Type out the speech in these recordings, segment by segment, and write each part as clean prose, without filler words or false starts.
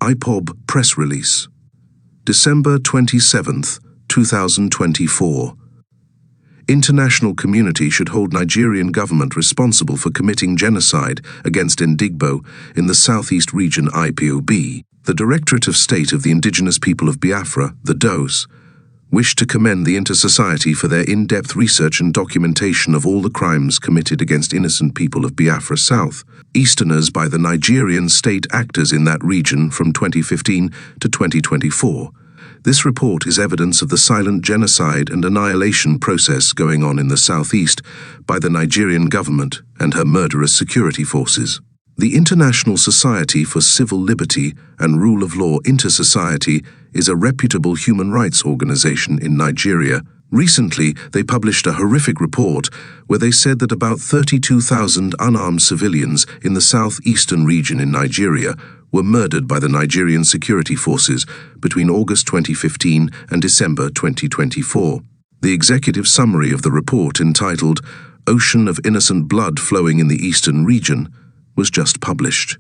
IPOB press release. December 27, 2024. International community should hold Nigerian government responsible for committing genocide against Ndigbo in the southeast region IPOB. The Directorate of State of the Indigenous People of Biafra, the DOS, wish to commend the Inter-Society for their in-depth research and documentation of all the crimes committed against innocent people of Biafra South, Easterners by the Nigerian state actors in that region from 2015 to 2024. This report is evidence of the silent genocide and annihilation process going on in the southeast by the Nigerian government and her murderous security forces. The International Society for Civil Liberty and Rule of Law Inter-Society is a reputable human rights organization in Nigeria. Recently, they published a horrific report where they said that about 32,000 unarmed civilians in the southeastern region in Nigeria were murdered by the Nigerian security forces between August 2015 and December 2024. The executive summary of the report, entitled "Ocean of Innocent Blood Flowing in the Eastern Region," was just published.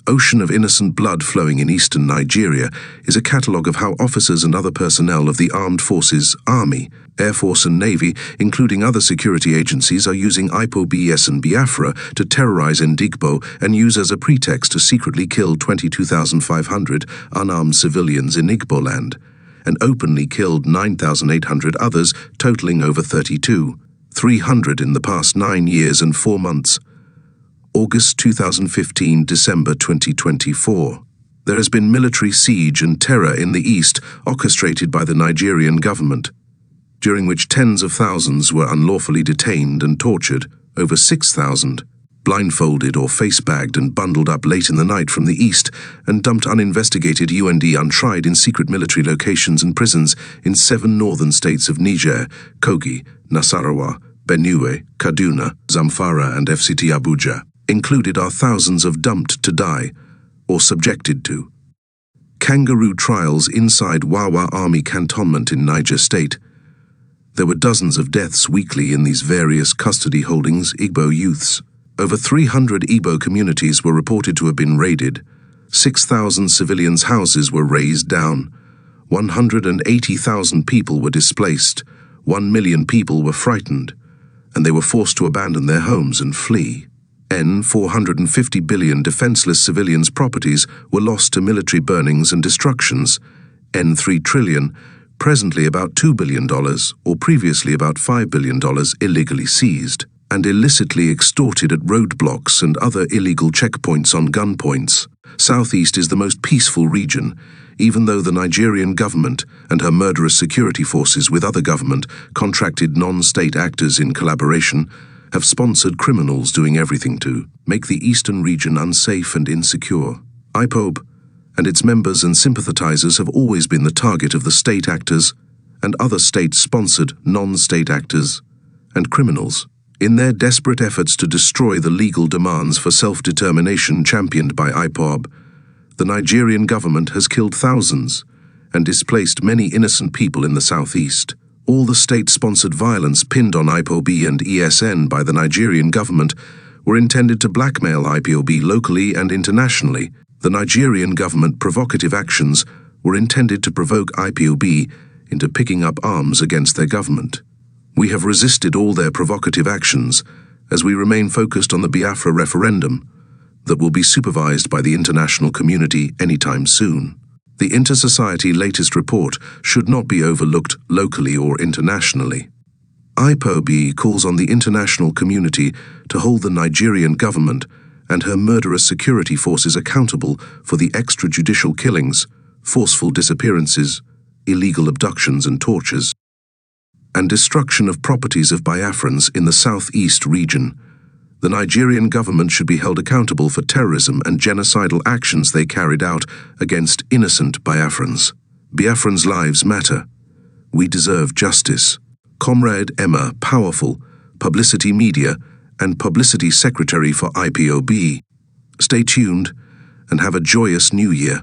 Ocean of Innocent Blood Flowing in Eastern Nigeria is a catalogue of how officers and other personnel of the armed forces, Army, Air Force and Navy, including other security agencies, are using IPOB and Biafra to terrorize Ndigbo and use as a pretext to secretly kill 22,500 unarmed civilians in Igboland, and openly killed 9,800 others, totaling over 300 in the past 9 years and 4 months. August 2015, December 2024. There has been military siege and terror in the east orchestrated by the Nigerian government, during which tens of thousands were unlawfully detained and tortured, over 6,000, blindfolded or face-bagged and bundled up late in the night from the east and dumped uninvestigated UND untried in secret military locations and prisons in 7 northern states of Niger, Kogi, Nasarawa, Benue, Kaduna, Zamfara and FCT Abuja. Included are thousands of dumped to die, or subjected to. Kangaroo trials inside Wawa Army cantonment in Niger State. There were dozens of deaths weekly in these various custody holdings Igbo youths. Over 300 Igbo communities were reported to have been raided. 6,000 civilians' houses were razed down. 180,000 people were displaced. 1 million people were frightened, and they were forced to abandon their homes and flee. 450 billion defenseless civilians' properties were lost to military burnings and destructions. 3 trillion, presently about $2 billion, or previously about $5 billion, illegally seized and illicitly extorted at roadblocks and other illegal checkpoints on gunpoints. Southeast is the most peaceful region, even though the Nigerian government and her murderous security forces with other government contracted non-state actors in collaboration have sponsored criminals doing everything to make the eastern region unsafe and insecure. IPOB and its members and sympathizers have always been the target of the state actors and other state-sponsored non-state actors and criminals. In their desperate efforts to destroy the legal demands for self-determination championed by IPOB, the Nigerian government has killed thousands and displaced many innocent people in the southeast. All the state-sponsored violence pinned on IPOB and ESN by the Nigerian government were intended to blackmail IPOB locally and internationally. The Nigerian government provocative actions were intended to provoke IPOB into picking up arms against their government. We have resisted all their provocative actions as we remain focused on the Biafra referendum that will be supervised by the international community anytime soon. The Inter-Society latest report should not be overlooked locally or internationally. IPOB calls on the international community to hold the Nigerian government and her murderous security forces accountable for the extrajudicial killings, forceful disappearances, illegal abductions and tortures, and destruction of properties of Biafrans in the southeast region. The Nigerian government should be held accountable for terrorism and genocidal actions they carried out against innocent Biafrans. Biafrans' lives matter. We deserve justice. Comrade Emma Powerful, Publicity Media and Publicity Secretary for IPOB. Stay tuned and have a joyous New Year.